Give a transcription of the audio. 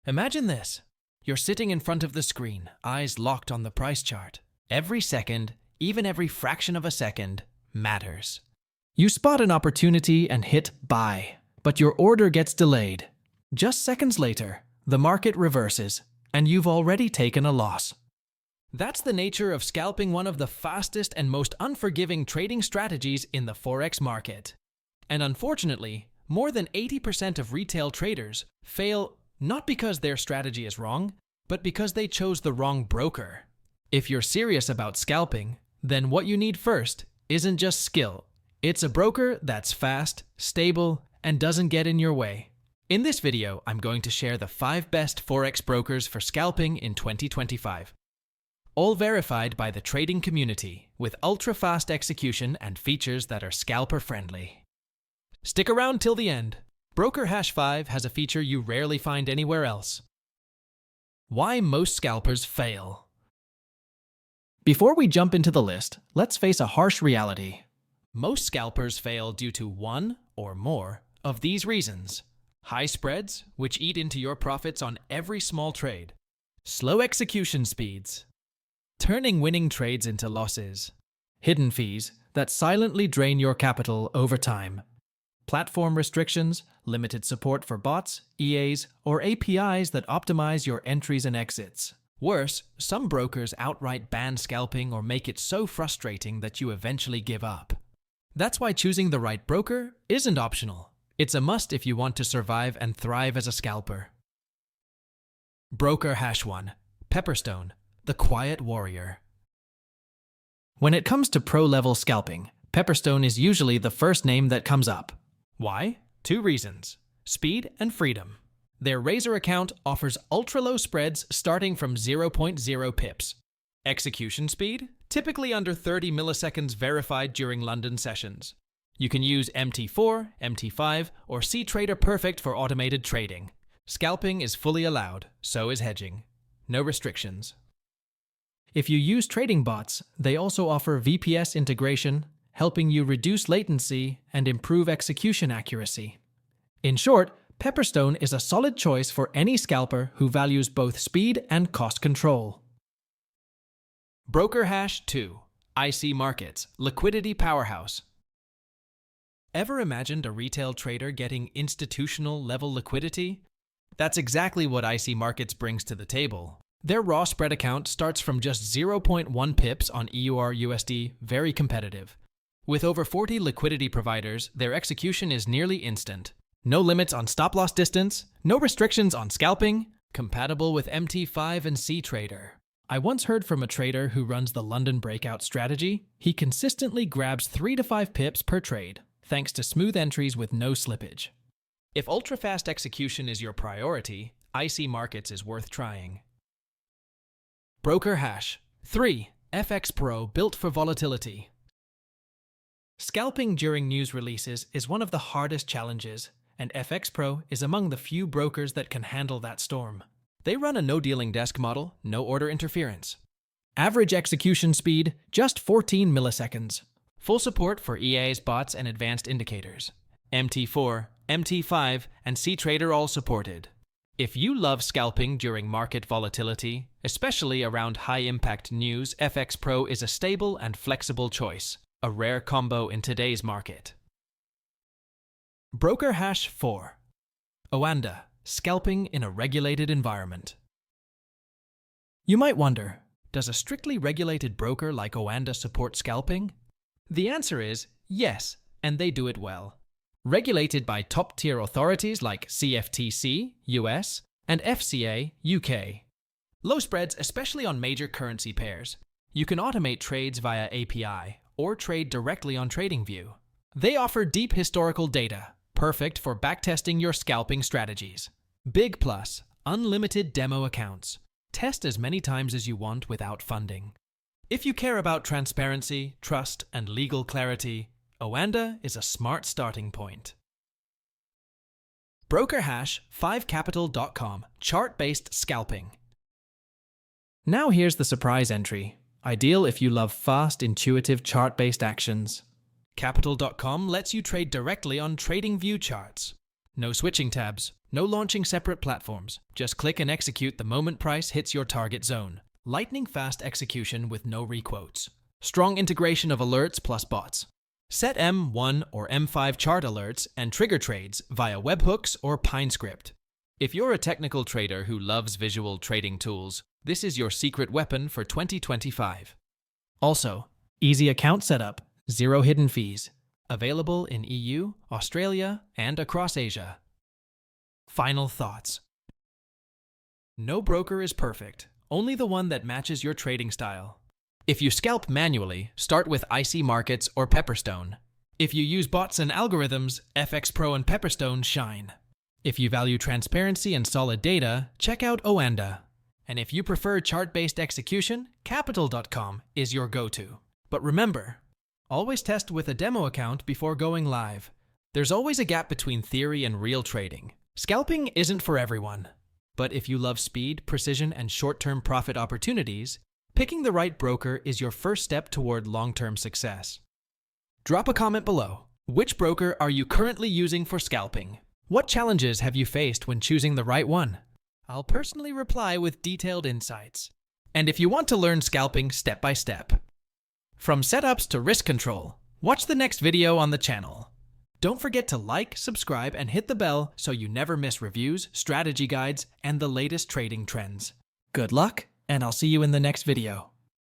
Imagine this. You're sitting in front of the screen, eyes locked on the price chart. Every second, even every fraction of a second, matters. You spot an opportunity and hit buy, but your order gets delayed. Just seconds later, the market reverses, and you've already taken a loss. That's the nature of scalping, one of the fastest and most unforgiving trading strategies in the Forex market. And unfortunately, more than 80% of retail traders fail not because their strategy is wrong, but because they chose the wrong broker. If you're serious about scalping, then what you need first isn't just skill. It's a broker that's fast, stable, and doesn't get in your way. In this video, I'm going to share the 5 best Forex brokers for scalping in 2025. All verified by the trading community, with ultra-fast execution and features that are scalper-friendly. Stick around till the end. Broker Hash 5 has a feature you rarely find anywhere else. Why most scalpers fail. Before we jump into the list, let's face a harsh reality. Most scalpers fail due to one or more of these reasons. High spreads, which eat into your profits on every small trade. Slow execution speeds, turning winning trades into losses. Hidden fees that silently drain your capital over time. Platform restrictions, limited support for bots, EAs, or APIs that optimize your entries and exits. Worse, some brokers outright ban scalping or make it so frustrating that you eventually give up. That's why choosing the right broker isn't optional. It's a must if you want to survive and thrive as a scalper. Broker Hash 1. Pepperstone, the quiet warrior. When it comes to pro-level scalping, Pepperstone is usually the first name that comes up. Why? 2 reasons: speed and freedom. Their Razor account offers ultra-low spreads starting from 0.0 pips. Execution speed, typically under 30 milliseconds verified during London sessions. You can use MT4, MT5, or CTrader Perfect for automated trading. Scalping is fully allowed, so is hedging. No restrictions. If you use trading bots, they also offer VPS integration, helping you reduce latency and improve execution accuracy. In short, Pepperstone is a solid choice for any scalper who values both speed and cost control. Broker Hash 2. IC Markets, liquidity powerhouse. Ever imagined a retail trader getting institutional-level liquidity? That's exactly what IC Markets brings to the table. Their raw spread account starts from just 0.1 pips on EUR/USD, very competitive. With over 40 liquidity providers, their execution is nearly instant. No limits on stop-loss distance, no restrictions on scalping, compatible with MT5 and CTrader. I once heard from a trader who runs the London breakout strategy. He consistently grabs 3 to 5 pips per trade, thanks to smooth entries with no slippage. If ultra-fast execution is your priority, IC Markets is worth trying. Broker Hash 3. FX Pro, built for volatility. Scalping during news releases is one of the hardest challenges, and FX Pro is among the few brokers that can handle that storm. They run a no-dealing desk model, no order interference. Average execution speed, just 14 milliseconds. Full support for EAs, bots, and advanced indicators. MT4, MT5, and CTrader all supported. If you love scalping during market volatility, especially around high-impact news, FX Pro is a stable and flexible choice. A rare combo in today's market. Broker Hash 4. Oanda, scalping in a regulated environment. You might wonder, does a strictly regulated broker like Oanda support scalping? The answer is yes, and they do it well. Regulated by top-tier authorities like CFTC, US, and FCA, UK. Low spreads, especially on major currency pairs. You can automate trades via API, or trade directly on TradingView. They offer deep historical data, perfect for backtesting your scalping strategies. Big plus, unlimited demo accounts. Test as many times as you want without funding. If you care about transparency, trust, and legal clarity, Oanda is a smart starting point. Broker Hash 5capital.com, chart-based scalping. Now here's the surprise entry. Ideal if you love fast, intuitive chart-based actions. Capital.com lets you trade directly on TradingView charts. No switching tabs, No launching separate platforms. Just click and execute the moment price hits your target zone. Lightning fast execution with no requotes. Strong integration of alerts plus bots. Set M1 or M5 chart alerts and trigger trades via webhooks or PineScript. If you're a technical trader who loves visual trading tools, this is your secret weapon for 2025. Also, easy account setup, zero hidden fees. Available in EU, Australia, and across Asia. Final thoughts. No broker is perfect, only the one that matches your trading style. If you scalp manually, start with IC Markets or Pepperstone. If you use bots and algorithms, FX Pro and Pepperstone shine. If you value transparency and solid data, check out Oanda. And if you prefer chart-based execution, Capital.com is your go-to. But remember, always test with a demo account before going live. There's always a gap between theory and real trading. Scalping isn't for everyone. But if you love speed, precision, and short-term profit opportunities, picking the right broker is your first step toward long-term success. Drop a comment below. Which broker are you currently using for scalping? What challenges have you faced when choosing the right one? I'll personally reply with detailed insights. And if you want to learn scalping step by step, from setups to risk control, watch the next video on the channel. Don't forget to like, subscribe, and hit the bell so you never miss reviews, strategy guides, and the latest trading trends. Good luck, and I'll see you in the next video.